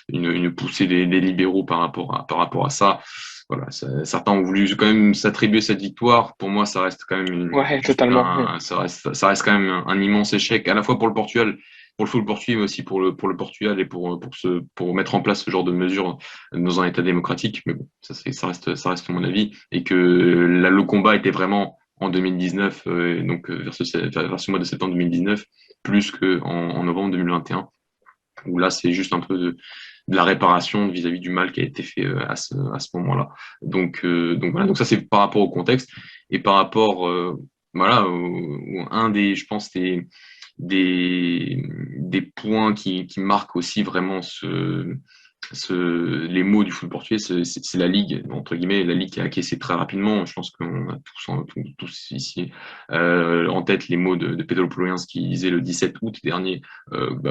une poussée des libéraux par rapport à ça. Voilà, certains ont voulu quand même s'attribuer cette victoire. Pour moi, ça reste quand même Ouais, totalement. ça reste quand même un immense échec, à la fois pour le Portugal, pour le football portugais, mais aussi pour le Portugal et pour mettre en place ce genre de mesures dans un État démocratique. Mais bon, ça reste mon avis, et que le combat était vraiment en 2019, vers ce mois de septembre 2019, plus qu'en novembre 2021, où là, c'est juste un peu de la réparation vis-à-vis du mal qui a été fait à ce moment-là. Donc voilà, donc ça c'est par rapport au contexte et par rapport un des, je pense, des points qui marquent aussi vraiment les mots du foot portugais, c'est la Ligue, entre guillemets, la Ligue qui a acquiescé très rapidement. Je pense qu'on a tous ici en tête les mots de Pedro Proença qui disait le 17 août dernier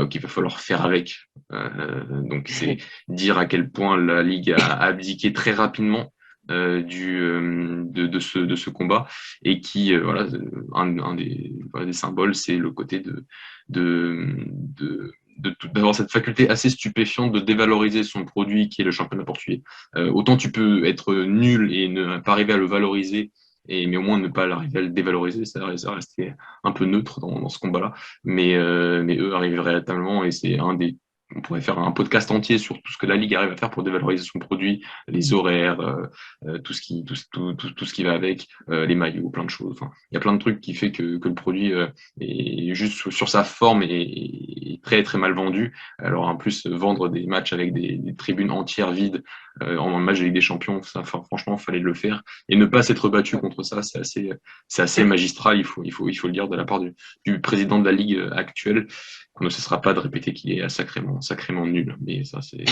qu'il va falloir faire avec. Donc c'est dire à quel point la Ligue a abdiqué très rapidement de ce combat, et qui un des symboles, c'est le côté d'avoir cette faculté assez stupéfiante de dévaloriser son produit qui est le championnat portugais. Autant tu peux être nul et ne pas arriver à le valoriser, mais au moins ne pas arriver à le dévaloriser, ça rester un peu neutre dans ce combat-là. Mais eux arrivent véritablement, et c'est on pourrait faire un podcast entier sur tout ce que la Ligue arrive à faire pour dévaloriser son produit, les horaires, tout ce qui va avec, les maillots, plein de choses. Enfin, il y a plein de trucs qui fait que le produit est juste sur sa forme et très très mal vendu. Alors en plus, vendre des matchs avec des tribunes entières vides en match de Ligue des Champions, ça, franchement, fallait le faire, et ne pas s'être battu contre ça, c'est assez magistral. Il faut le dire, de la part du président de la Ligue actuelle, qu'on ne cessera pas de répéter qu'il est sacrément nul. Mais ça, c'est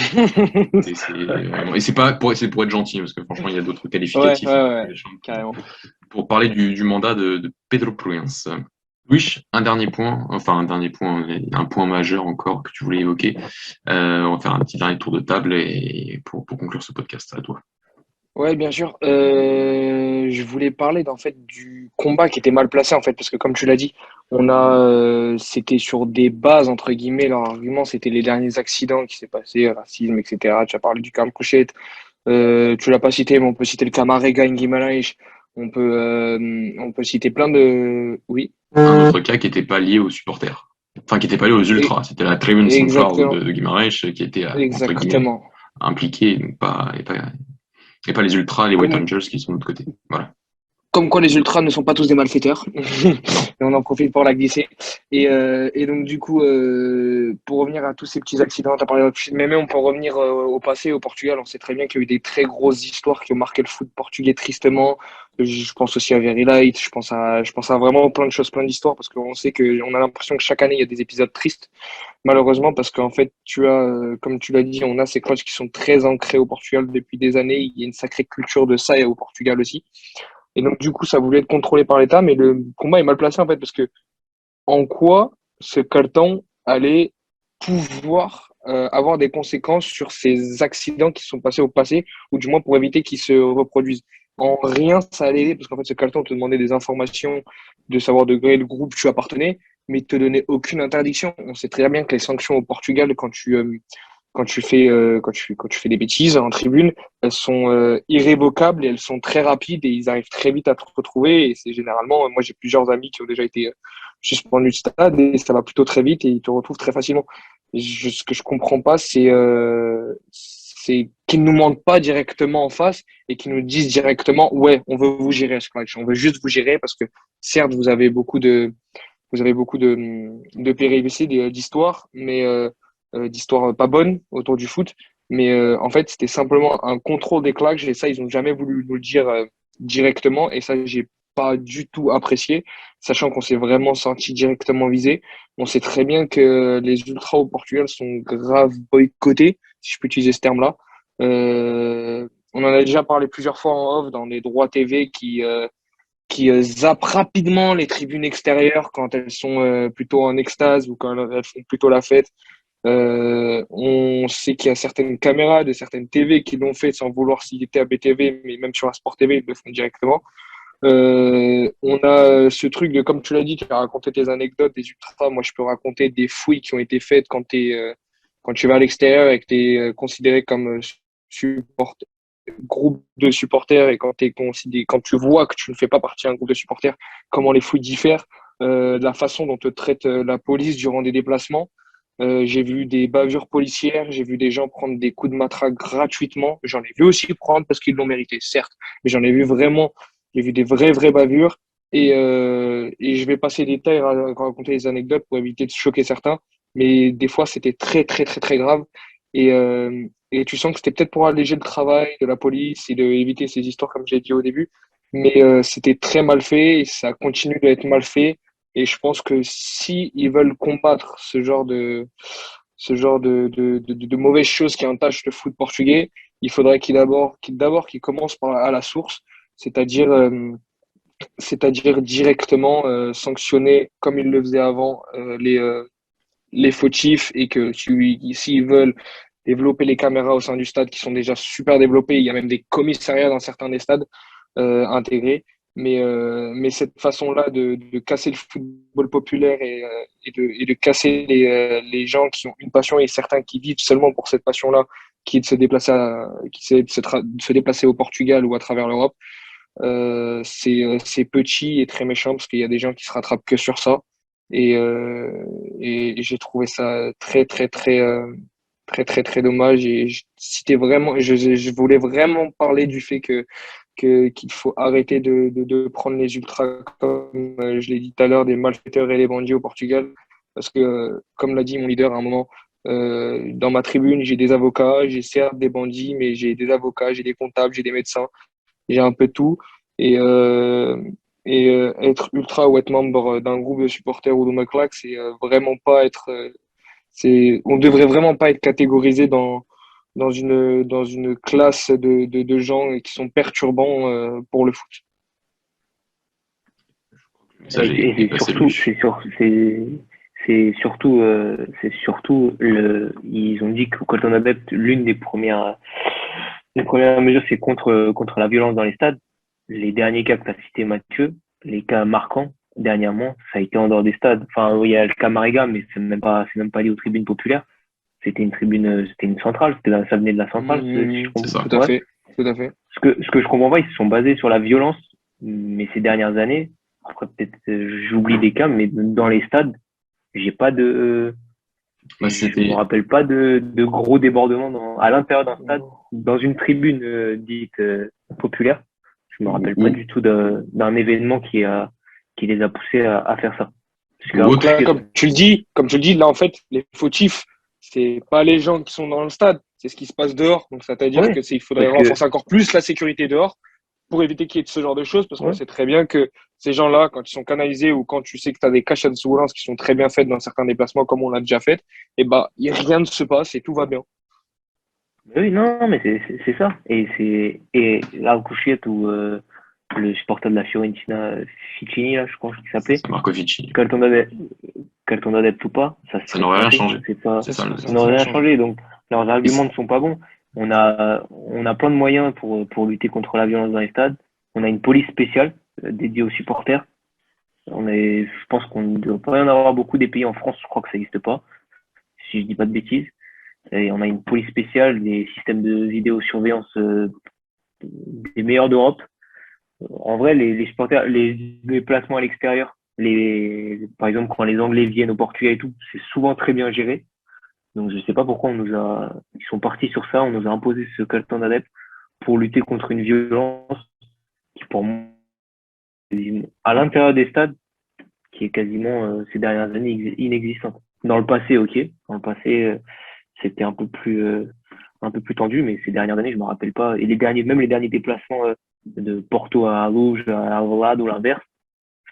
vraiment... Et c'est pour être gentil, parce que franchement, il y a d'autres qualificatifs. Ouais, carrément. Pour parler du mandat de Pedro Proença. Louis, un point majeur encore que tu voulais évoquer. On va faire un petit dernier tour de table et pour conclure ce podcast. À toi. Ouais, bien sûr. je voulais parler en fait du combat qui était mal placé en fait parce que comme tu l'as dit, c'était sur des bases entre guillemets. Leur argument c'était les derniers accidents qui s'est passé, racisme, etc. Tu as parlé du Carl Couchet, tu l'as pas cité, mais on peut citer le Camarega en Guimarães. On peut citer plein de. Oui, Un autre cas qui n'était pas lié aux supporters. Enfin, qui n'était pas lié aux et- ultras. C'était la Tribune Central exactement, de Guimarães qui était, entre guillemets, exactement. impliquée, donc et pas les ultras, les White Comme, Angels qui sont de l'autre côté. Voilà. Comme quoi les ultras ne sont pas tous des malfaiteurs. Et on en profite pour la glisser. Et donc du coup, pour revenir à tous ces petits accidents, tu as parlé de mais même on peut revenir au passé, au Portugal. On sait très bien qu'il y a eu des très grosses histoires qui ont marqué le foot portugais tristement. Je pense aussi à Very Light, je pense à vraiment plein de choses, plein d'histoires, parce qu'on sait qu'on a l'impression que chaque année, il y a des épisodes tristes, malheureusement, parce qu'en fait, comme tu l'as dit, on a ces clubs qui sont très ancrés au Portugal depuis des années. Il y a une sacrée culture de ça et au Portugal aussi. Et donc, du coup, ça voulait être contrôlé par l'État, mais le combat est mal placé, en fait, parce que en quoi ce carton allait pouvoir avoir des conséquences sur ces accidents qui sont passés au passé, ou du moins pour éviter qu'ils se reproduisent. En rien, ça allait aider, parce qu'en fait, ce carton te demandait des informations, de savoir de quel groupe tu appartenais, mais il te donnait aucune interdiction. On sait très bien que les sanctions au Portugal, quand tu fais des bêtises en tribune, elles sont irrévocables et elles sont très rapides et ils arrivent très vite à te retrouver. Et c'est généralement, moi j'ai plusieurs amis qui ont déjà été suspendus de stade et ça va plutôt très vite et ils te retrouvent très facilement. Ce que je comprends pas, c'est qu'ils nous mentent pas directement en face et qu'ils nous disent directement, ouais, on veut vous gérer à ce match, on veut juste vous gérer parce que certes vous avez beaucoup de péripéties, d'histoires, mais d'histoires pas bonnes autour du foot. Mais en fait, c'était simplement un contrôle des claques. Et ça, ils n'ont jamais voulu nous le dire directement. Et ça, j'ai pas du tout apprécié, sachant qu'on s'est vraiment senti directement visé. On sait très bien que les ultras au Portugal sont grave boycottés, si je peux utiliser ce terme-là. On en a déjà parlé plusieurs fois en off dans les droits TV qui zappent rapidement les tribunes extérieures quand elles sont plutôt en extase ou quand elles font plutôt la fête. On sait qu'il y a certaines caméras de certaines TV qui l'ont fait sans vouloir citer à BTV, mais même sur la Sport TV, ils le font directement. On a ce truc de, comme tu l'as dit, tu as raconté tes anecdotes des ultras. Moi, je peux raconter des fouilles qui ont été faites quand tu vas à l'extérieur et que tu es considéré comme groupe de supporters et quand tu vois que tu ne fais pas partie d'un groupe de supporters, comment les fouilles diffèrent, la façon dont te traite la police durant des déplacements. J'ai vu des bavures policières, j'ai vu des gens prendre des coups de matraque gratuitement. J'en ai vu aussi prendre parce qu'ils l'ont mérité, certes, mais j'en ai vu vraiment, j'ai vu des vraies bavures. Et je vais passer des détails à raconter des anecdotes pour éviter de choquer certains, mais des fois c'était très très très très grave. Et tu sens que c'était peut-être pour alléger le travail de la police et de éviter ces histoires comme j'ai dit au début, mais c'était très mal fait et ça continue d'être mal fait. Et je pense que si ils veulent combattre ce genre de mauvaises choses qui entachent le foot portugais, il faudrait qu'ils commencent à la source, c'est-à-dire directement sanctionner comme ils le faisaient avant les fautifs et que s'ils veulent développer les caméras au sein du stade qui sont déjà super développées, il y a même des commissariats dans certains des stades intégrés. Mais cette façon-là de casser le football populaire et de casser les gens qui ont une passion et certains qui vivent seulement pour cette passion-là, qui est de se déplacer, de se déplacer au Portugal ou à travers l'Europe, c'est petit et très méchant parce qu'il y a des gens qui se rattrapent que sur ça. Et j'ai trouvé ça très, très, très, très, très, très dommage. Et je voulais vraiment parler du fait qu'il faut arrêter de prendre les ultras, comme je l'ai dit tout à l'heure, des malfaiteurs et des bandits au Portugal. Parce que, comme l'a dit mon leader à un moment, dans ma tribune, j'ai des avocats, j'ai certes des bandits, mais j'ai des avocats, j'ai des comptables, j'ai des médecins, j'ai un peu de tout. Et, être ultra ou être membre d'un groupe de supporters ou de McClack, c'est vraiment pas être. On devrait vraiment pas être catégorisé dans une classe de gens qui sont perturbants pour le foot. Ça, Et c'est surtout ils ont dit que quand on adepte, l'une des premières mesures, c'est contre la violence dans les stades. les derniers cas que tu as cité Mathieu, les cas marquants dernièrement, ça a été en dehors des stades. Enfin, il y a le cas Mariga, mais c'est même pas lié aux tribunes populaires. C'était une centrale, ça venait de la centrale, si je C'est ça. Tout à fait. Tout à fait. ce que je comprends pas, ils se sont basés sur la violence, mais ces dernières années, après peut-être j'oublie des cas, mais dans les stades, j'ai pas de, Bah, je c'était me rappelle pas de gros débordements à l'intérieur d'un stade, dans une tribune dite populaire. Je me rappelle pas du tout d'un événement qui les a poussés à faire ça. Parce ou autre. Là, comme tu le dis, là, en fait, les fautifs, c'est pas les gens qui sont dans le stade, c'est ce qui se passe dehors. Donc, c'est-à-dire Ouais, il faudrait parce que renforcer encore plus la sécurité dehors pour éviter qu'il y ait ce genre de choses, parce qu'on ouais. sait très bien que ces gens-là, quand ils sont canalisés ou quand tu sais que tu as des caches de surveillance qui sont très bien faites dans certains déplacements, comme on l'a déjà fait, et bah, rien ne se passe et tout va bien. Oui, non, mais c'est ça. Et là, au Couchiette, où le supporter de la Fiorentina, Ficini, là, je crois qu'il s'appelait, C'est Marcovici. quand on adepte ou pas, ça Ça n'aurait rien passé. changé. C'est pas, C'est ça. ça n'aurait rien changé. Donc, leurs arguments ne sont pas bons. On a plein de moyens pour lutter contre la violence dans les stades. On a une police spéciale dédiée aux supporters. Je pense qu'on ne doit pas y en avoir beaucoup des pays en France. Je crois que ça n'existe pas, si je dis pas de bêtises. Et on a une police spéciale, des systèmes de vidéosurveillance des meilleurs d'Europe. En vrai, les supporters, les déplacements à l'extérieur, par exemple, quand les Anglais viennent au Portugal et tout, c'est souvent très bien géré. Donc, je sais pas pourquoi ils sont partis sur ça, on nous a imposé ce carton d'adepte pour lutter contre une violence qui, pour moi, à l'intérieur des stades, qui est quasiment, ces dernières années, inexistante. Dans le passé, ok. Dans le passé, c'était un peu plus tendu, mais ces dernières années, je me rappelle pas. Et même les derniers déplacements de Porto à Alouge, à Alvalade ou l'inverse,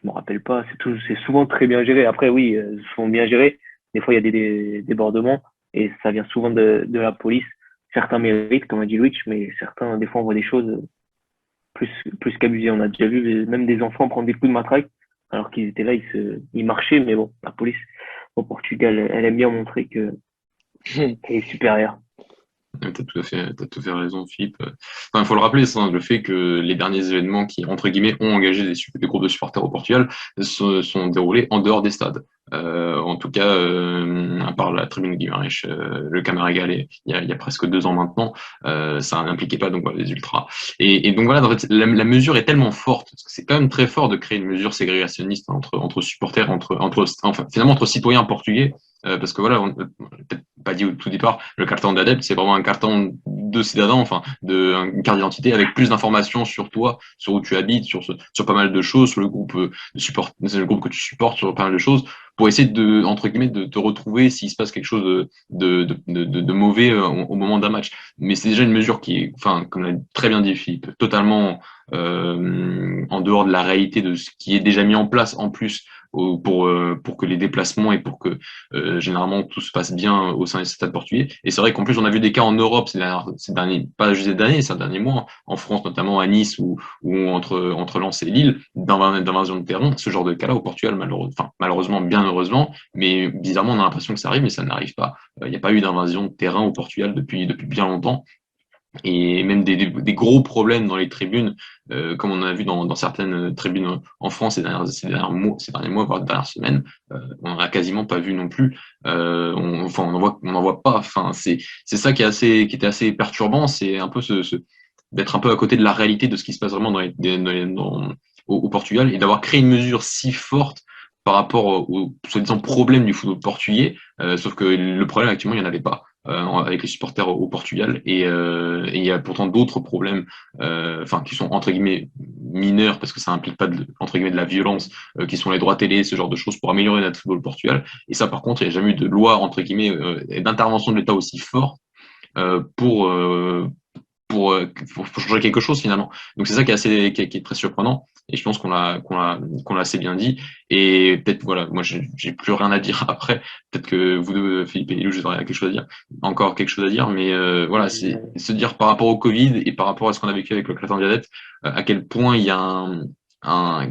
je me rappelle pas. C'est souvent très bien géré. Après, oui, souvent bien géré. Des fois, il y a des débordements et ça vient souvent de la police. Certains méritent, comme a dit Louis, mais certains, des fois, on voit des choses plus qu'abusées. On a déjà vu même des enfants prendre des coups de matraque alors qu'ils étaient là, ils marchaient, mais bon, la police au Portugal, elle aime bien montrer qu'elle est supérieure. T'as tout à fait raison, Philippe. Enfin, il faut le rappeler, le fait que les derniers événements qui, entre guillemets, ont engagé des groupes de supporters au Portugal se sont déroulés en dehors des stades. En tout cas, à part la tribune Guimarães, le Camaragal, il y a presque 2 ans maintenant, ça n'impliquait pas donc les ultras. Et donc voilà, en fait, la mesure est tellement forte, parce que c'est quand même très fort de créer une mesure ségrégationniste entre supporters, enfin, finalement entre citoyens portugais. Parce que voilà, on n'a peut-être pas dit au tout départ, le carton d'adepte, c'est vraiment un carton de citadin, enfin, une carte d'identité avec plus d'informations sur toi, sur où tu habites, sur pas mal de choses, sur le groupe le groupe que tu supportes, sur pas mal de choses, pour essayer entre guillemets, de te retrouver s'il se passe quelque chose de mauvais au moment d'un match. Mais c'est déjà une mesure qui est, enfin, comme l'a très bien dit Philippe, totalement en dehors de la réalité de ce qui est déjà mis en place en plus pour que les déplacements et pour que généralement tout se passe bien au sein des stades portugais. Et c'est vrai qu'en plus on a vu des cas en Europe ces derniers pas juste des années, ces derniers mois, en France notamment à Nice ou entre Lens et Lille, d'invasion de terrain, ce genre de cas-là au Portugal malheureusement, bien heureusement, mais bizarrement on a l'impression que ça arrive, mais ça n'arrive pas. Il n'y a pas eu d'invasion de terrain au Portugal depuis bien longtemps. Et même des gros problèmes dans les tribunes, comme on a vu dans certaines tribunes en France ces derniers mois, voire dernières semaines, on n'en a quasiment pas vu non plus. On n'en voit pas. Enfin, c'est ça qui était assez perturbant, c'est un peu d'être un peu à côté de la réalité de ce qui se passe vraiment au Portugal et d'avoir créé une mesure si forte par rapport aux soi-disant problèmes du football portugais, sauf que le problème actuellement il n'y en avait pas. Avec les supporters au Portugal et il y a pourtant d'autres problèmes qui sont entre guillemets mineurs parce que ça implique pas entre guillemets de la violence qui sont les droits télé, ce genre de choses pour améliorer notre football au Portugal et ça par contre il n'y a jamais eu de loi entre guillemets d'intervention de l'État aussi forte pour changer quelque chose finalement. Donc c'est ça qui est très surprenant et je pense qu'on l'a assez bien dit et peut-être voilà, moi j'ai plus rien à dire après, peut-être que vous deux Philippe et Lou, vous aurez quelque chose à dire, encore quelque chose à dire, mais voilà, c'est se dire par rapport au Covid et par rapport à ce qu'on a vécu avec le classement diabète, à quel point il y a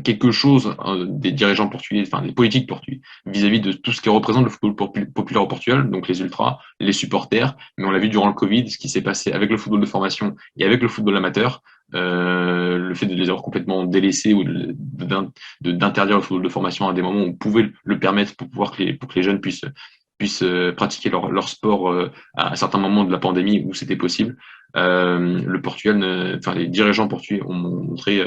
quelque chose des dirigeants portugais, enfin des politiques portugais, vis-à-vis de tout ce qui représente le football populaire au Portugal, donc les ultras, les supporters, mais on l'a vu durant le Covid, ce qui s'est passé avec le football de formation et avec le football amateur, le fait de les avoir complètement délaissés ou d'interdire le football de formation à des moments où on pouvait le permettre pour que les jeunes puissent pratiquer leur sport à certains moments de la pandémie où c'était possible. Le Portugal, enfin les dirigeants portugais ont montré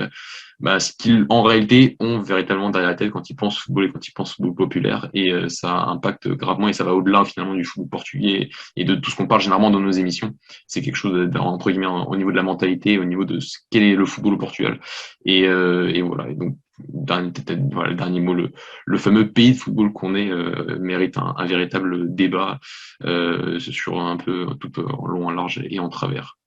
ce qu'ils en réalité ont véritablement derrière la tête quand ils pensent football et quand ils pensent football populaire, et ça impacte gravement et ça va au-delà finalement du football portugais et de tout ce qu'on parle généralement dans nos émissions. C'est quelque chose entre guillemets au niveau de la mentalité, au niveau de ce qu'est le football au Portugal, et voilà. Et donc le dernier mot, le fameux pays de football qu'on est mérite un véritable débat sur un peu tout en long, en large et en travers.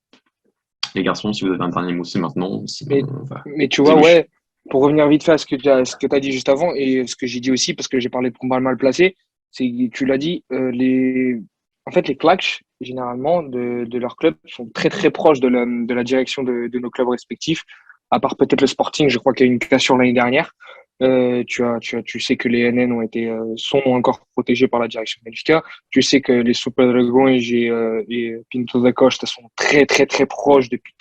Les garçons, si vous avez un dernier mot, c'est maintenant. Sinon, mais tu vois, ouais, pour revenir vite fait à ce que tu as dit juste avant et ce que j'ai dit aussi, parce que j'ai parlé de combat mal placé, c'est tu l'as dit, en fait, les clashs, généralement, de leur club sont très, très proches de la direction de nos clubs respectifs, à part peut-être le Sporting, je crois qu'il y a eu une cassure l'année dernière. Tu sais que les NN sont encore protégés par la direction de Benfica. Tu sais que les Super Dragões et Pinto da Costa sont très, très, très proches depuis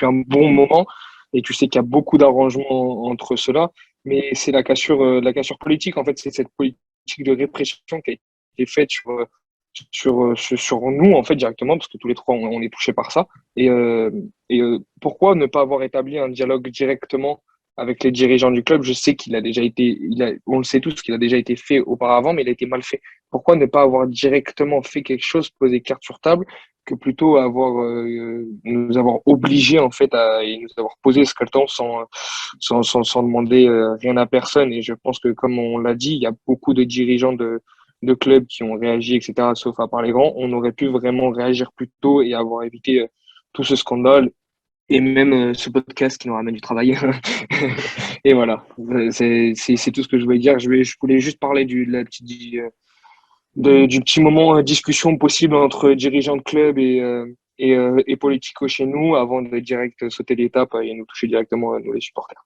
un bon moment. Et tu sais qu'il y a beaucoup d'arrangements entre ceux-là. Mais c'est la cassure politique. En fait, c'est cette politique de répression qui a été faite sur nous, en fait, directement, parce que tous les trois, on est touchés par ça. Et pourquoi ne pas avoir établi un dialogue directement avec les dirigeants du club? Je sais qu'il a déjà été, on le sait tous, qu'il a déjà été fait auparavant, mais il a été mal fait. Pourquoi ne pas avoir directement fait quelque chose, poser carte sur table, que plutôt nous avoir obligés, en fait, et nous avoir posé ce carton sans demander rien à personne. Et je pense que, comme on l'a dit, il y a beaucoup de dirigeants de clubs qui ont réagi, etc., sauf à part les grands. On aurait pu vraiment réagir plus tôt et avoir évité tout ce scandale. Et même ce podcast qui nous ramène du travail. Et voilà, c'est tout ce que je voulais dire. Je voulais juste parler du petit moment discussion possible entre dirigeants de club et politico chez nous avant de direct sauter l'étape et nous toucher directement, nous les supporters.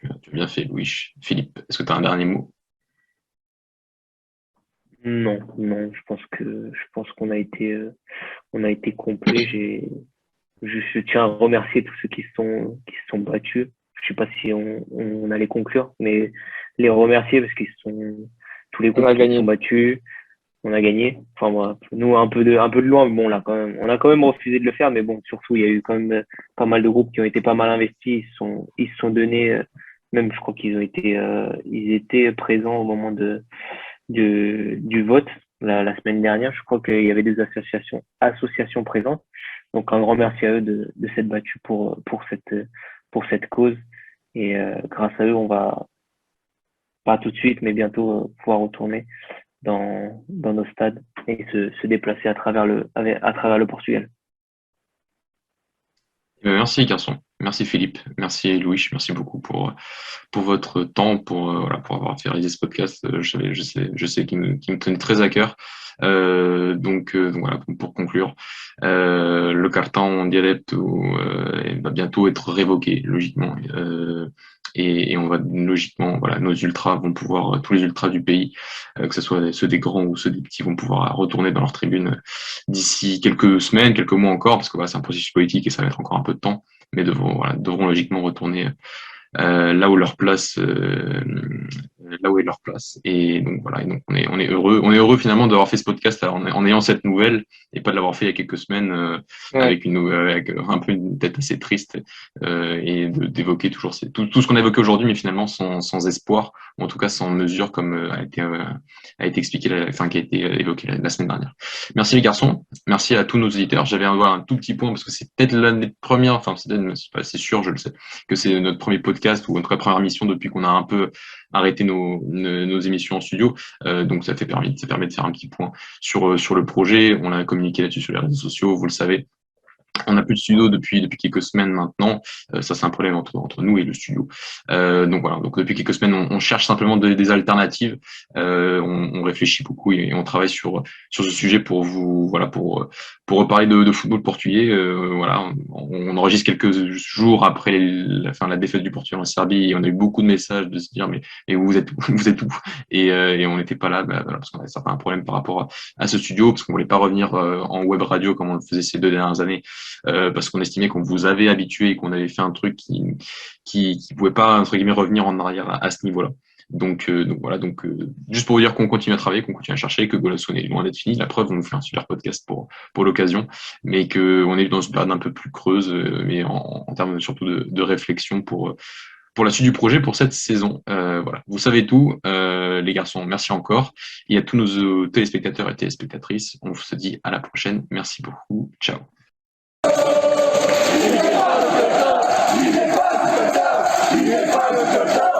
Tu as bien fait, Louis. Philippe, est-ce que tu as un dernier mot? Non, je pense qu'on a été complet. Je tiens à remercier tous ceux qui se sont battus. Je sais pas si on allait conclure, mais les remercier parce qu'ils tous les groupes qui se sont battus. On a gagné. Enfin, moi, nous, un peu de loin, mais bon, on a quand même refusé de le faire, mais bon, surtout, il y a eu quand même pas mal de groupes qui ont été pas mal investis. Ils se sont donnés, même, je crois qu'ils ils étaient présents au moment du vote la semaine dernière. Je crois qu'il y avait des associations présentes. Donc un grand merci à eux de s'être battus pour cette cause. Et grâce à eux, on va pas tout de suite, mais bientôt pouvoir retourner dans nos stades et se déplacer à travers le Portugal. Merci garçon, merci Philippe, merci Louis, merci beaucoup pour votre temps, pour avoir fait réaliser ce podcast. Je sais qu'il me tenait très à cœur. Donc voilà, pour conclure, le carton dialecto va bientôt être révoqué logiquement, et on va logiquement, voilà, nos ultras vont pouvoir, tous les ultras du pays, que ce soit ceux des grands ou ceux des petits, vont pouvoir retourner dans leur tribune d'ici quelques semaines, quelques mois encore, parce que voilà, c'est un processus politique et ça va être encore un peu de temps, mais devront logiquement retourner là où leur place, et donc voilà, et donc on est heureux finalement d'avoir fait ce podcast en ayant cette nouvelle et pas de l'avoir fait il y a quelques semaines avec un peu une tête assez triste, et d'évoquer toujours tout ce qu'on a évoqué aujourd'hui, mais finalement sans espoir, ou en tout cas sans mesure, comme a été expliqué, qui a été évoqué la semaine dernière. Merci les garçons, merci à tous nos auditeurs. J'avais un tout petit point parce que c'est peut-être l'année première, enfin c'est sûr, je le sais, que c'est notre premier podcast ou notre première mission depuis qu'on a un peu arrêté nos émissions en studio, donc ça permet de faire un petit point sur le projet. On a communiqué là-dessus sur les réseaux sociaux, vous le savez. On n'a plus de studio depuis quelques semaines maintenant. Ça, c'est un problème entre nous et le studio. Donc voilà. Donc depuis quelques semaines, on cherche simplement des alternatives. On réfléchit beaucoup et on travaille sur ce sujet pour vous, voilà, pour reparler de football portugais. Voilà. On enregistre quelques jours après la défaite du Portugal en Serbie, et on a eu beaucoup de messages de se dire mais vous êtes où? Et on n'était pas là, voilà, parce qu'on avait certains problèmes par rapport à ce studio, parce qu'on voulait pas revenir en web radio comme on le faisait ces 2 dernières années, parce qu'on estimait qu'on vous avait habitué et qu'on avait fait un truc qui pouvait pas, entre guillemets, revenir en arrière à ce niveau-là. Donc voilà, juste pour vous dire qu'on continue à travailler, qu'on continue à chercher, que Golasso est loin d'être fini. La preuve, on nous fait un super podcast pour l'occasion, mais qu'on est dans une période un peu plus creuse, mais en termes surtout de réflexion pour la suite du projet, pour cette saison. Voilà, vous savez tout, les garçons, merci encore. Et à tous nos téléspectateurs et téléspectatrices, on se dit à la prochaine. Merci beaucoup, ciao. Il n'est pas le